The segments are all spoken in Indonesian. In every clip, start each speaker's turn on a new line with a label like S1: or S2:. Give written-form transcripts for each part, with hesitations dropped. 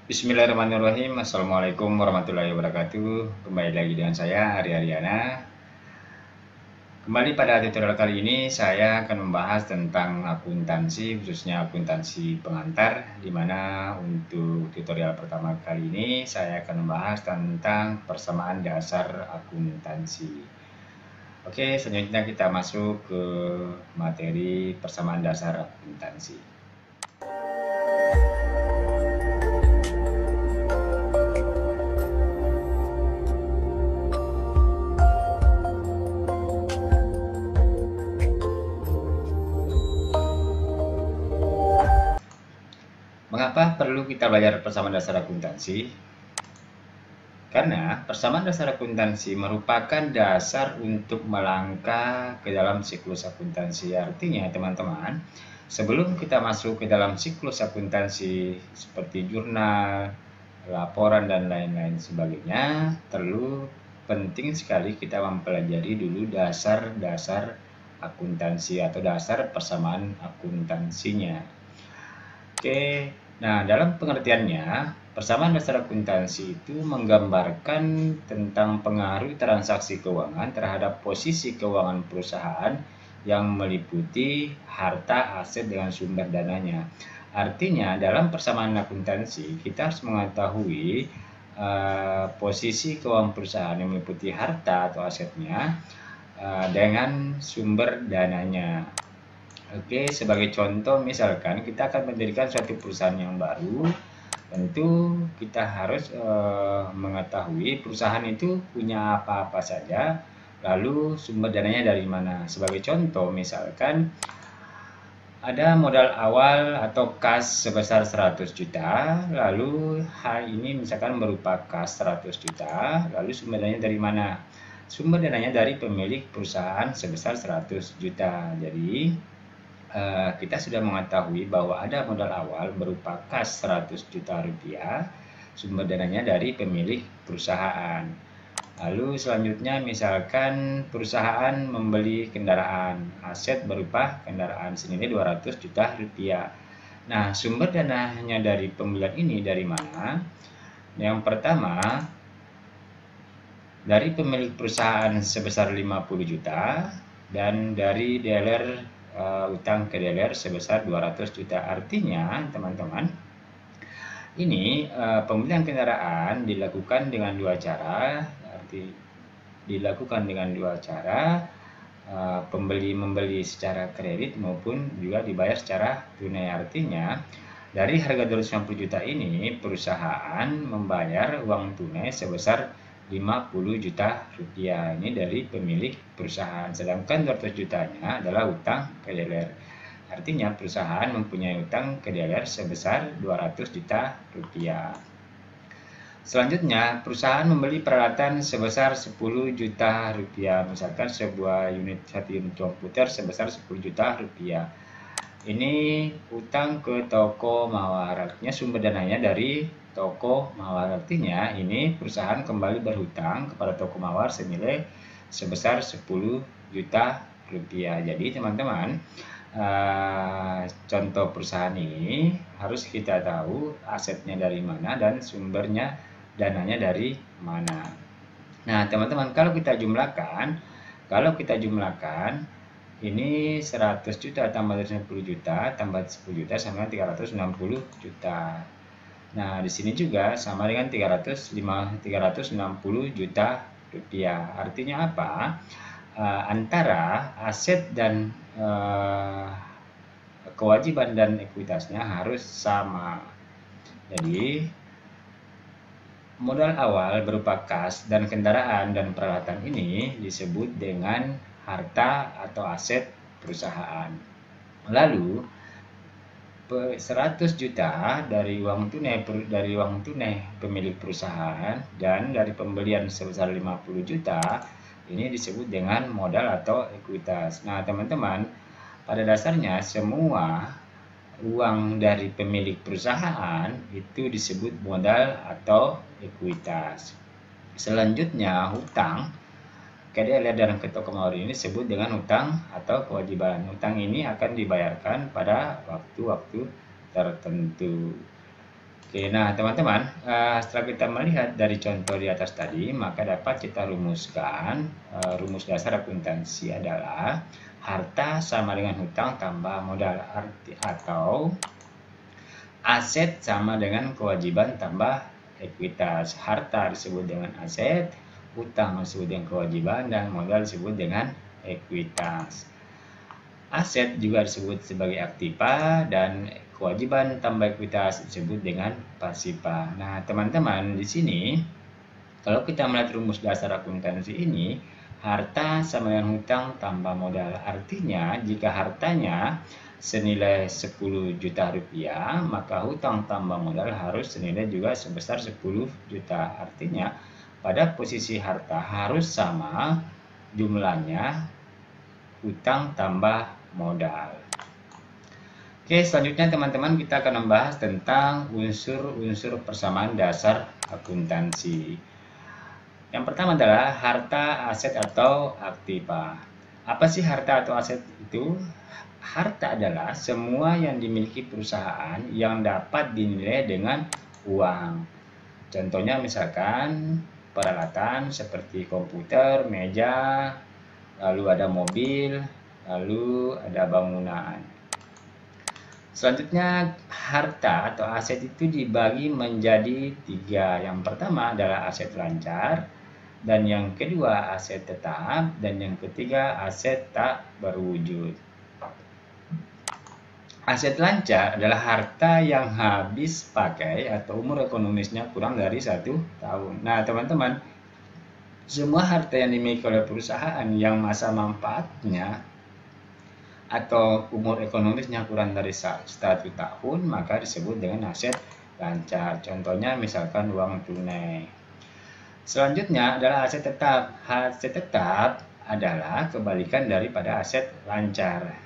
S1: Bismillahirrahmanirrahim. Assalamualaikum warahmatullahi wabarakatuh. Kembali lagi dengan saya Ari Aryana. Kembali pada tutorial kali ini saya akan membahas tentang akuntansi, khususnya akuntansi pengantar, di mana untuk tutorial pertama kali ini saya akan membahas tentang persamaan dasar akuntansi. Oke, selanjutnya kita masuk ke materi persamaan dasar akuntansi. Mengapa perlu kita belajar persamaan dasar akuntansi? Karena persamaan dasar akuntansi merupakan dasar untuk melangkah ke dalam siklus akuntansi. Artinya, teman-teman, sebelum kita masuk ke dalam siklus akuntansi seperti jurnal, laporan, dan lain-lain sebagainya, perlu penting sekali kita mempelajari dulu dasar-dasar akuntansi atau dasar persamaan akuntansinya. Oke, nah dalam pengertiannya, persamaan dasar akuntansi itu menggambarkan tentang pengaruh transaksi keuangan terhadap posisi keuangan perusahaan yang meliputi harta, aset, dengan sumber dananya. Artinya, dalam persamaan akuntansi, kita harus mengetahui posisi keuangan perusahaan yang meliputi harta atau asetnya dengan sumber dananya. Oke, sebagai contoh misalkan kita akan mendirikan suatu perusahaan yang baru, tentu kita harus mengetahui perusahaan itu punya apa-apa saja, lalu sumber dananya dari mana. Sebagai contoh misalkan ada modal awal atau kas sebesar 100 juta, lalu hal ini misalkan berupa kas 100 juta, lalu sumber dananya dari mana? Sumber dananya dari pemilik perusahaan sebesar 100 juta. Jadi kita sudah mengetahui bahwa ada modal awal berupa kas 100 juta rupiah, sumber dananya dari pemilik perusahaan. Lalu selanjutnya misalkan perusahaan membeli kendaraan, aset berupa kendaraan senilai 200 juta rupiah. Nah, sumber dananya dari pembelian ini dari mana? Yang pertama, dari pemilik perusahaan sebesar 50 juta dan dari dealer utang ke dealer sebesar 200 juta. Artinya, teman-teman, ini pembelian kendaraan dilakukan dengan dua cara. Pembeli membeli secara kredit maupun juga dibayar secara tunai. Artinya, dari harga 250 juta ini, perusahaan membayar uang tunai sebesar 50 juta rupiah. Ini dari pemilik perusahaan. Sedangkan 200 jutanya adalah utang ke dealer. Artinya perusahaan mempunyai utang ke dealer sebesar 200 juta rupiah. Selanjutnya, perusahaan membeli peralatan sebesar 10 juta rupiah. Misalkan satu unit komputer sebesar 10 juta rupiah. Ini utang ke toko mawar. Artinya sumber dananya dari toko mawar. Artinya ini perusahaan kembali berhutang kepada toko mawar senilai sebesar 10 juta rupiah. Jadi teman-teman, contoh perusahaan ini harus kita tahu asetnya dari mana dan sumbernya dananya dari mana. Nah teman-teman, kalau kita jumlahkan ini 100 juta tambah 10 juta tambah 10 juta sama dengan 360 juta. Nah, di sini juga sama dengan 360 juta rupiah. Artinya apa? Antara aset dan kewajiban dan ekuitasnya harus sama. Jadi, modal awal berupa kas dan kendaraan dan peralatan ini disebut dengan harta atau aset perusahaan. Lalu 100 juta dari uang tunai pemilik perusahaan dan dari pembelian sebesar 50 juta ini disebut dengan modal atau ekuitas. Nah, teman-teman, pada dasarnya semua uang dari pemilik perusahaan itu disebut modal atau ekuitas. Selanjutnya, hutang ke dealer dan ke toko mawar ini disebut dengan hutang atau kewajiban. Hutang ini akan dibayarkan pada waktu-waktu tertentu. Oke, nah teman-teman, setelah kita melihat dari contoh di atas tadi, maka dapat kita rumuskan rumus dasar akuntansi adalah harta sama dengan hutang tambah modal, atau aset sama dengan kewajiban tambah ekuitas. Harta disebut dengan aset, hutang disebut dengan kewajiban, dan modal disebut dengan ekuitas. Aset juga disebut sebagai aktiva dan kewajiban tambah ekuitas disebut dengan pasifa. Nah, teman-teman, di sini kalau kita melihat rumus dasar akuntansi ini, harta sama dengan hutang tambah modal. Artinya, jika hartanya senilai 10 juta rupiah, maka hutang tambah modal harus senilai juga sebesar 10 juta. Artinya, pada posisi harta harus sama jumlahnya hutang tambah modal. Oke, selanjutnya teman-teman kita akan membahas tentang unsur-unsur persamaan dasar akuntansi. Yang pertama adalah harta, aset, atau aktiva. Apa sih harta atau aset itu? Harta adalah semua yang dimiliki perusahaan yang dapat dinilai dengan uang. Contohnya misalkan peralatan seperti komputer, meja, lalu ada mobil, lalu ada bangunan. Selanjutnya, harta atau aset itu dibagi menjadi 3. Yang pertama adalah aset lancar, dan yang kedua aset tetap, dan yang ketiga aset tak berwujud. Aset lancar adalah harta yang habis pakai atau umur ekonomisnya kurang dari 1 tahun. Nah, teman-teman, semua harta yang dimiliki oleh perusahaan yang masa manfaatnya atau umur ekonomisnya kurang dari 1 tahun, maka disebut dengan aset lancar. Contohnya misalkan uang tunai. Selanjutnya adalah aset tetap. Aset tetap adalah kebalikan daripada aset lancar.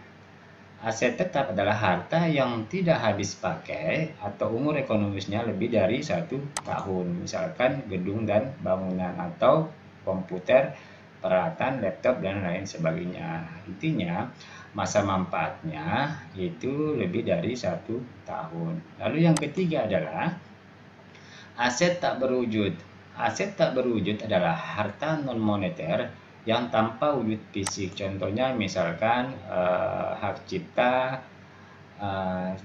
S1: Aset tetap adalah harta yang tidak habis pakai atau umur ekonomisnya lebih dari 1 tahun. Misalkan gedung dan bangunan, atau komputer, peralatan, laptop, dan lain sebagainya. Intinya, masa manfaatnya itu lebih dari 1 tahun. Lalu yang ketiga adalah aset tak berwujud. Aset tak berwujud adalah harta non-moneter yang tanpa wujud fisik. Contohnya misalkan hak cipta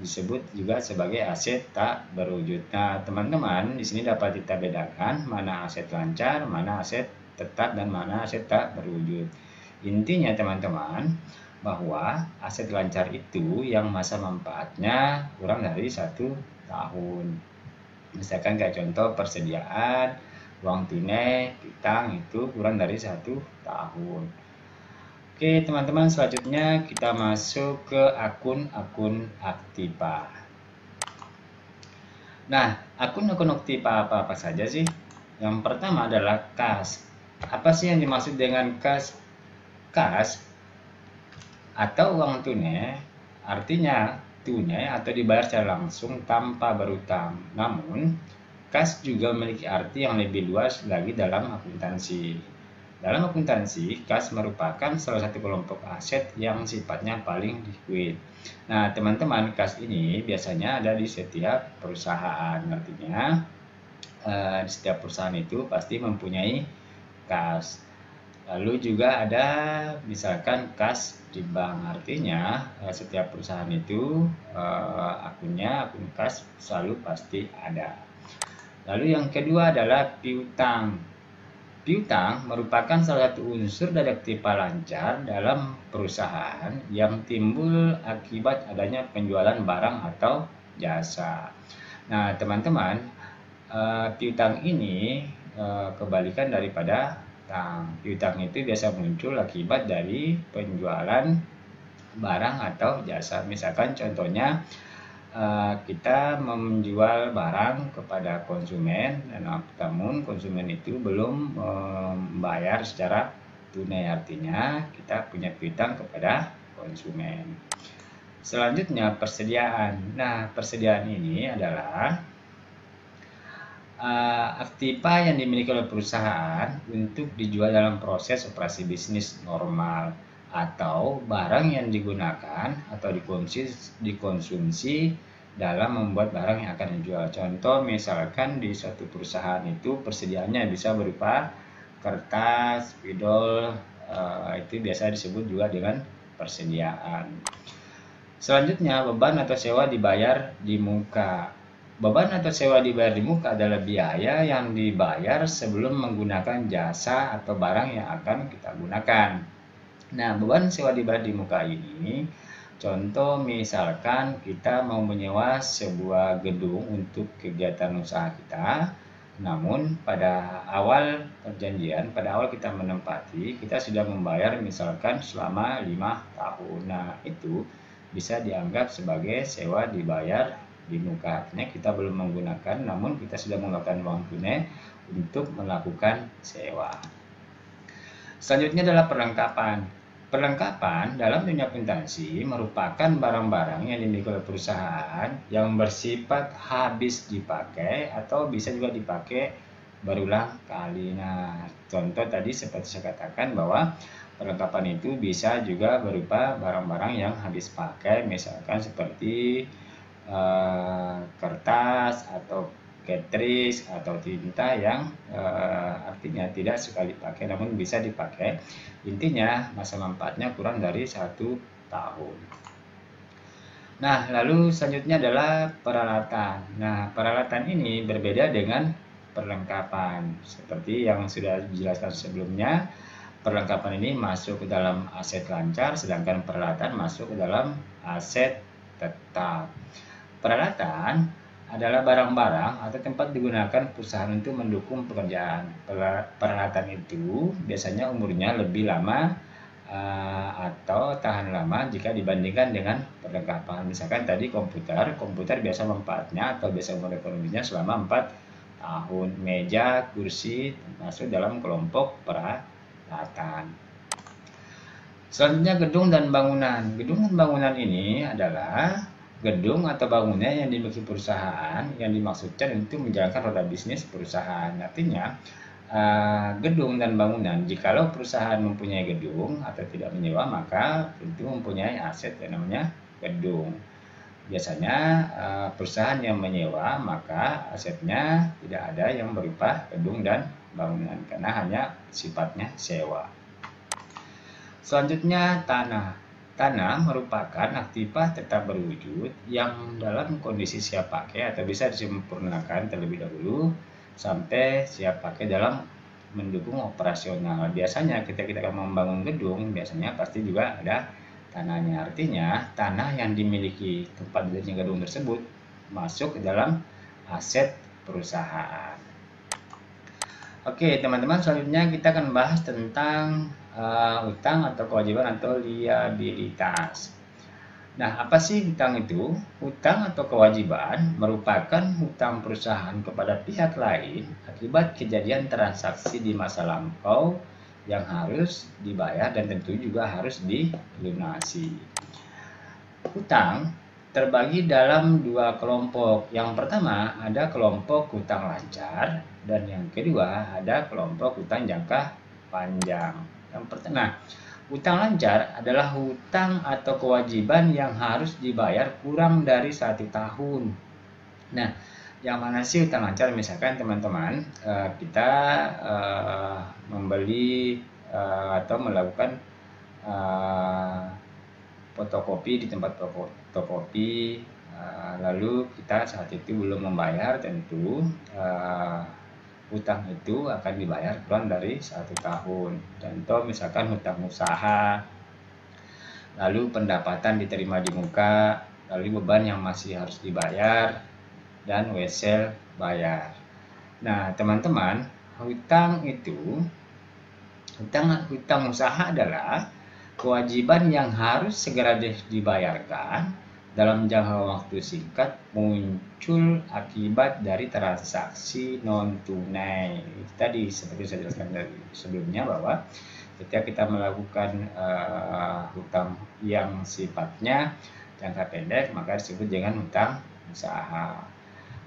S1: disebut juga sebagai aset tak berwujud. Nah, teman-teman, di sini dapat kita bedakan mana aset lancar, mana aset tetap, dan mana aset tak berwujud. Intinya teman-teman, bahwa aset lancar itu yang masa manfaatnya kurang dari 1 tahun. Misalkan kayak contoh persediaan, uang tunai, piutang itu kurang dari 1 tahun. Oke teman-teman, selanjutnya kita masuk ke akun-akun aktiva. Nah, akun-akun aktiva apa saja sih? Yang pertama adalah kas. Apa sih yang dimaksud dengan kas? Kas atau uang tunai artinya tunai atau dibayar secara langsung tanpa berutang. Namun, kas juga memiliki arti yang lebih luas lagi dalam akuntansi. Dalam akuntansi, kas merupakan salah satu kelompok aset yang sifatnya paling liquid. Nah, teman-teman, kas ini biasanya ada di setiap perusahaan. Artinya, di setiap perusahaan itu pasti mempunyai kas. Lalu juga ada misalkan kas di bank, artinya setiap perusahaan itu akun kas selalu pasti ada. Lalu yang kedua adalah piutang. Piutang merupakan salah satu unsur dari aktiva lancar dalam perusahaan yang timbul akibat adanya penjualan barang atau jasa. Nah, teman-teman, piutang ini kebalikan daripada piutang itu biasa muncul akibat dari penjualan barang atau jasa. Misalkan contohnya kita menjual barang kepada konsumen, namun konsumen itu belum membayar secara tunai, artinya kita punya piutang kepada konsumen. Selanjutnya persediaan. Nah, persediaan ini adalah aktiva yang dimiliki oleh perusahaan untuk dijual dalam proses operasi bisnis normal, atau barang yang digunakan atau dikonsumsi dalam membuat barang yang akan dijual. Contoh misalkan di suatu perusahaan itu persediaannya bisa berupa kertas, spidol, itu biasa disebut juga dengan persediaan. Selanjutnya, beban atau sewa dibayar di muka. Beban atau sewa dibayar di muka adalah biaya yang dibayar sebelum menggunakan jasa atau barang yang akan kita gunakan. Nah, beban sewa dibayar di muka ini, contoh misalkan kita mau menyewa sebuah gedung untuk kegiatan usaha kita, namun pada awal perjanjian, pada awal kita menempati, kita sudah membayar misalkan selama 5 tahun. Nah, itu bisa dianggap sebagai sewa dibayar di muka. Artinya kita belum menggunakan, namun kita sudah menggunakan uang tunai untuk melakukan sewa. Selanjutnya adalah perlengkapan. Perlengkapan dalam dunia akuntansi merupakan barang-barang yang dimiliki oleh perusahaan yang bersifat habis dipakai atau bisa juga dipakai berulang kali. Nah, contoh tadi seperti saya katakan bahwa perlengkapan itu bisa juga berupa barang-barang yang habis pakai, misalkan seperti kertas atau cartridge atau tinta yang artinya tidak sekali pakai namun bisa dipakai. Intinya masa manfaatnya kurang dari 1 tahun. Nah, lalu selanjutnya adalah peralatan. Nah, peralatan ini berbeda dengan perlengkapan. Seperti yang sudah dijelaskan sebelumnya, perlengkapan ini masuk ke dalam aset lancar, sedangkan peralatan masuk ke dalam aset tetap. Peralatan adalah barang-barang atau tempat digunakan perusahaan untuk mendukung pekerjaan. Peralatan itu biasanya umurnya lebih lama atau tahan lama jika dibandingkan dengan perlengkapan. Misalkan tadi komputer biasa manfaatnya atau biasa umur ekonominya selama 4 tahun. Meja, kursi masuk dalam kelompok peralatan. Selanjutnya gedung dan bangunan. Gedung dan bangunan ini adalah gedung atau bangunan yang dimiliki perusahaan yang dimaksudkan untuk menjalankan roda bisnis perusahaan. Artinya gedung dan bangunan, jikalau perusahaan mempunyai gedung atau tidak menyewa, maka tentu mempunyai aset yang namanya gedung. Biasanya perusahaan yang menyewa, maka asetnya tidak ada yang berupa gedung dan bangunan karena hanya sifatnya sewa. Selanjutnya tanah. Tanah merupakan aktiva tetap berwujud yang dalam kondisi siap pakai atau bisa disempurnakan terlebih dahulu sampai siap pakai dalam mendukung operasional. Biasanya ketika kita akan membangun gedung, biasanya pasti juga ada tanahnya. Artinya tanah yang dimiliki tempat berdirinya gedung tersebut masuk ke dalam aset perusahaan. Oke teman-teman, selanjutnya kita akan bahas tentang utang atau kewajiban atau liabilitas. Nah, apa sih utang itu? Utang atau kewajiban merupakan hutang perusahaan kepada pihak lain akibat kejadian transaksi di masa lampau yang harus dibayar dan tentu juga harus dilunasi. Hutang terbagi dalam 2 kelompok. Yang pertama ada kelompok hutang lancar dan yang kedua ada kelompok hutang jangka panjang. Yang pertama, hutang lancar adalah hutang atau kewajiban yang harus dibayar kurang dari 1 tahun. Nah, yang mana sih hutang lancar? Misalkan teman-teman kita membeli atau melakukan fotokopi di tempat fotokopi, lalu kita saat itu belum membayar, tentu hutang itu akan dibayar kurang dari 1 tahun. Contoh misalkan hutang usaha, lalu pendapatan diterima di muka, lalu beban yang masih harus dibayar, dan wesel bayar. Nah teman-teman, hutang usaha adalah kewajiban yang harus segera dibayarkan dalam jangka waktu singkat muncul akibat dari transaksi non tunai. Tadi seperti saya jelaskan sebelumnya bahwa ketika kita melakukan hutang yang sifatnya jangka pendek maka disebut dengan hutang usaha.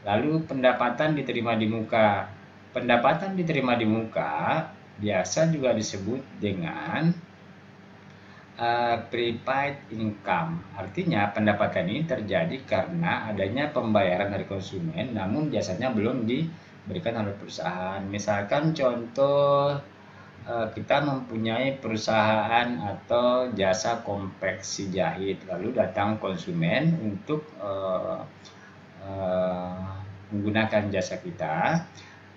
S1: Lalu pendapatan diterima di muka. Pendapatan diterima di muka biasa juga disebut dengan prepaid income. Artinya pendapatan ini terjadi karena adanya pembayaran dari konsumen namun jasanya belum diberikan oleh perusahaan. Misalkan contoh, kita mempunyai perusahaan atau jasa konveksi jahit, lalu datang konsumen untuk menggunakan jasa kita,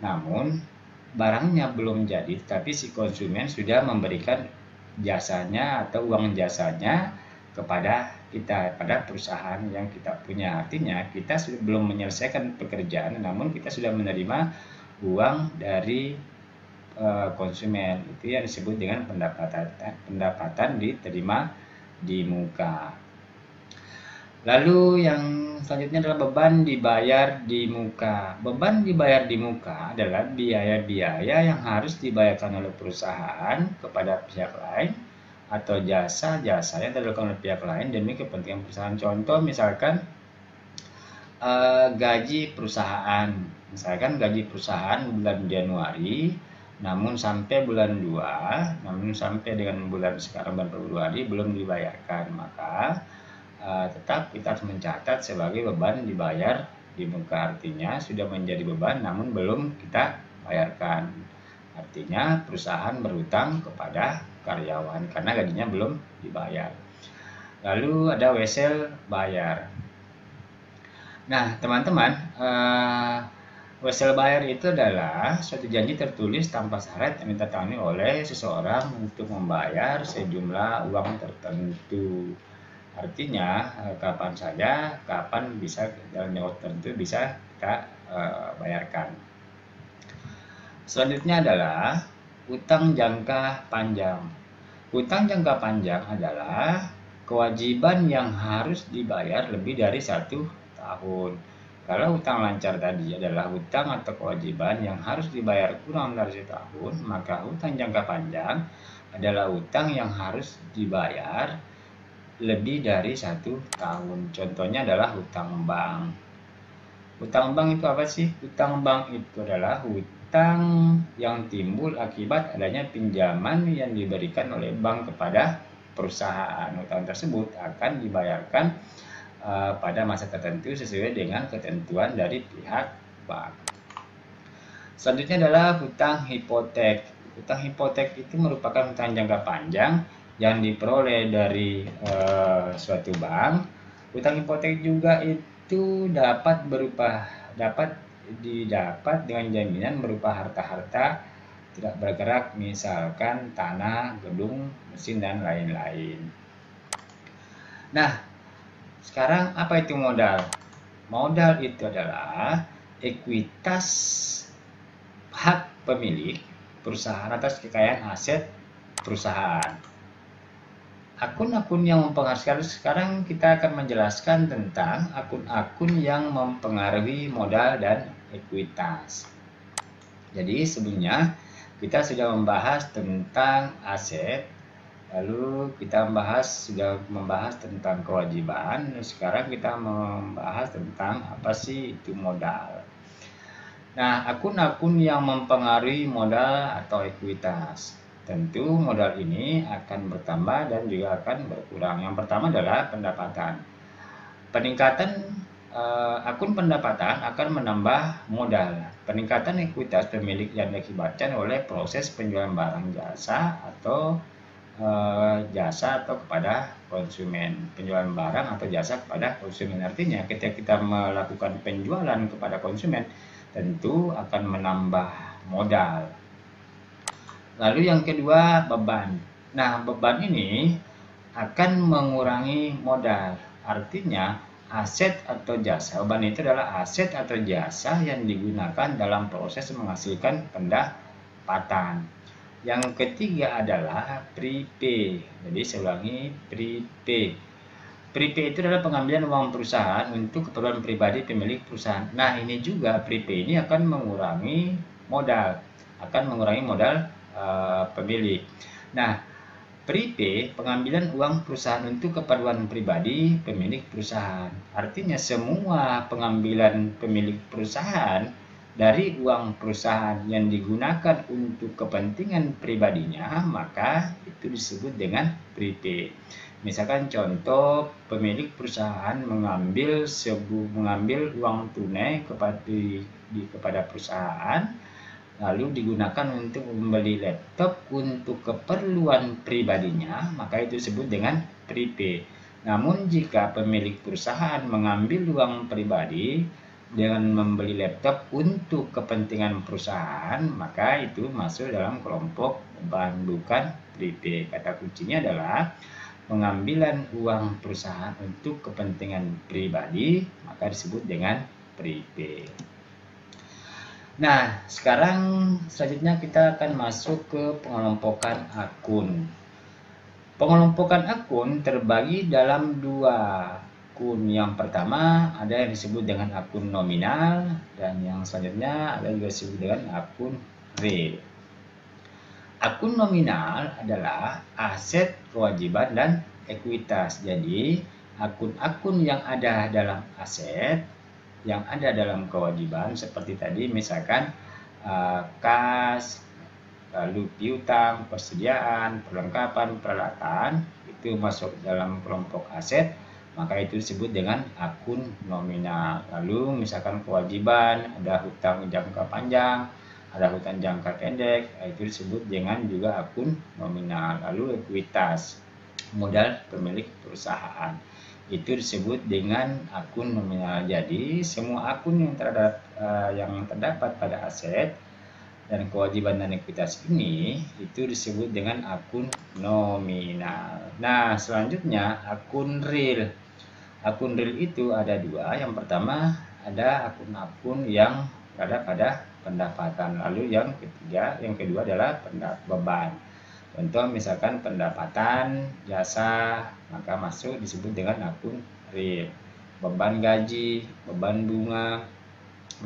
S1: namun barangnya belum jadi, tapi si konsumen sudah memberikan jasanya atau uang jasanya kepada kita, pada perusahaan yang kita punya. Artinya kita sudah belum menyelesaikan pekerjaan, namun kita sudah menerima uang dari konsumen. Itu yang disebut dengan pendapatan diterima di muka. Lalu yang selanjutnya adalah beban dibayar di muka. Beban dibayar di muka adalah biaya-biaya yang harus dibayarkan oleh perusahaan kepada pihak lain atau jasa-jasa yang dilakukan oleh pihak lain demi kepentingan perusahaan. Contoh misalkan gaji perusahaan. Misalkan gaji perusahaan bulan Januari, namun sampai bulan 2, namun sampai dengan bulan sekarang bulan Februari belum dibayarkan, maka tetap kita harus mencatat sebagai beban dibayar di muka. Artinya sudah menjadi beban namun belum kita bayarkan. Artinya perusahaan berhutang kepada karyawan karena gajinya belum dibayar. Lalu ada wesel bayar. Nah teman-teman, wesel bayar itu adalah suatu janji tertulis tanpa syarat yang ditandatangani oleh seseorang untuk membayar sejumlah uang tertentu. Artinya kapan saja, kapan bisa dalam jangka tertentu bisa kita bayarkan. Selanjutnya adalah utang jangka panjang. Utang jangka panjang adalah kewajiban yang harus dibayar lebih dari 1 tahun. Kalau utang lancar tadi adalah utang atau kewajiban yang harus dibayar kurang dari 1 tahun, maka utang jangka panjang adalah utang yang harus dibayar lebih dari 1 tahun. Contohnya adalah hutang bank. Hutang bank itu apa sih? Hutang bank itu adalah hutang yang timbul akibat adanya pinjaman yang diberikan oleh bank kepada perusahaan. Hutang tersebut akan dibayarkan pada masa tertentu sesuai dengan ketentuan dari pihak bank. Selanjutnya adalah hutang hipotek. Hutang hipotek itu merupakan hutang jangka panjang yang diperoleh dari suatu bank. Hutang hipotek juga itu dapat didapat dengan jaminan berupa harta-harta tidak bergerak, misalkan tanah, gedung, mesin, dan lain-lain. Nah, sekarang apa itu modal? Modal itu adalah ekuitas hak pemilik perusahaan atas kekayaan aset perusahaan. Akun-akun yang mempengaruhi, sekarang kita akan menjelaskan tentang akun-akun yang mempengaruhi modal dan ekuitas. Jadi sebelumnya kita sudah membahas tentang aset, lalu kita sudah membahas tentang kewajiban. Sekarang kita membahas tentang apa sih itu modal. Nah, akun-akun yang mempengaruhi modal atau ekuitas. Tentu modal ini akan bertambah dan juga akan berkurang. Yang pertama adalah pendapatan. Peningkatan akun pendapatan akan menambah modal. Peningkatan ekuitas pemilik yang diakibatkan oleh proses penjualan barang jasa atau kepada konsumen. Penjualan barang atau jasa kepada konsumen. Artinya ketika kita melakukan penjualan kepada konsumen, tentu akan menambah modal. Lalu yang kedua, beban. Nah, beban ini akan mengurangi modal. Artinya aset atau jasa. Beban itu adalah aset atau jasa yang digunakan dalam proses menghasilkan pendapatan. Yang ketiga adalah prepay. Jadi saya ulangi, prepay. Prepay itu adalah pengambilan uang perusahaan untuk keperluan pribadi pemilik perusahaan. Nah, ini juga prepay ini akan mengurangi modal, pemilik. Nah, prepay pengambilan uang perusahaan untuk keperluan pribadi pemilik perusahaan. Artinya semua pengambilan pemilik perusahaan dari uang perusahaan yang digunakan untuk kepentingan pribadinya, maka itu disebut dengan prepaid. Misalkan contoh, pemilik perusahaan mengambil uang tunai kepada perusahaan, lalu digunakan untuk membeli laptop untuk keperluan pribadinya, maka itu disebut dengan prepaid. Namun jika pemilik perusahaan mengambil uang pribadi dengan membeli laptop untuk kepentingan perusahaan, maka itu masuk dalam kelompok beban, bukan prepaid. Kata kuncinya adalah pengambilan uang perusahaan untuk kepentingan pribadi, maka disebut dengan prepaid. Nah, sekarang selanjutnya kita akan masuk ke pengelompokan akun. Pengelompokan akun terbagi dalam dua akun. Yang pertama ada yang disebut dengan akun nominal, dan yang selanjutnya ada juga disebut dengan akun real. Akun nominal adalah aset, kewajiban, dan ekuitas. Jadi, akun-akun yang ada dalam aset, yang ada dalam kewajiban seperti tadi, misalkan kas, lalu piutang, persediaan, perlengkapan, peralatan, itu masuk dalam kelompok aset, maka itu disebut dengan akun nominal. Lalu misalkan kewajiban, ada hutang jangka panjang, ada hutang jangka pendek, itu disebut dengan juga akun nominal. Lalu ekuitas, modal pemilik perusahaan, itu disebut dengan akun nominal. Jadi semua akun yang terdapat pada aset dan kewajiban dan ekuitas ini itu disebut dengan akun nominal. Nah, selanjutnya akun real. Akun real itu ada dua. Yang pertama ada akun-akun yang berada pada pendapatan. Lalu yang kedua adalah beban. Contoh misalkan pendapatan jasa, maka masuk disebut dengan akun real. Beban gaji, beban bunga,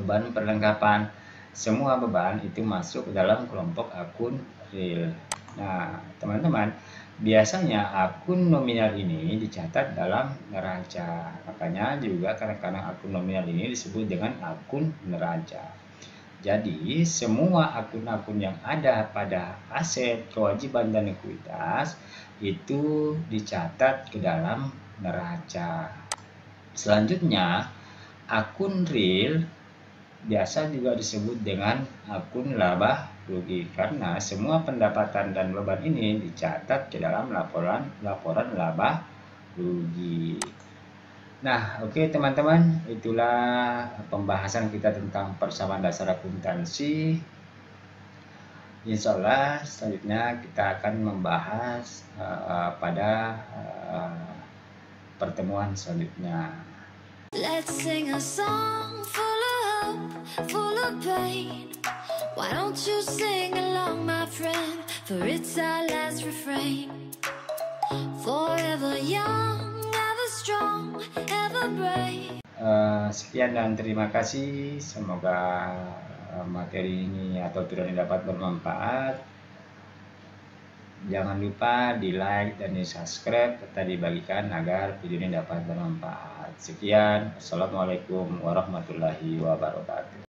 S1: beban perlengkapan, semua beban itu masuk dalam kelompok akun real. Nah, teman-teman, biasanya akun nominal ini dicatat dalam neraca. Makanya juga kadang-kadang akun nominal ini disebut dengan akun neraca. Jadi, semua akun-akun yang ada pada aset, kewajiban, dan ekuitas itu dicatat ke dalam neraca. Selanjutnya, akun real biasa juga disebut dengan akun laba rugi, karena semua pendapatan dan beban ini dicatat ke dalam laporan laba rugi. Nah, oke teman-teman, itulah pembahasan kita tentang persamaan dasar akuntansi. Insya Allah selanjutnya kita akan membahas pada pertemuan selanjutnya.
S2: Let's sing a song full of hope, full of pain. Why don't you sing along, my friend? For it's our last refrain. Forever young, ever strong, ever brave.
S1: Sekian dan terima kasih. Semoga materi ini atau tutorial ini dapat bermanfaat. Jangan lupa di like dan di subscribe serta dibagikan agar video ini dapat bermanfaat. Sekian, assalamualaikum warahmatullahi wabarakatuh.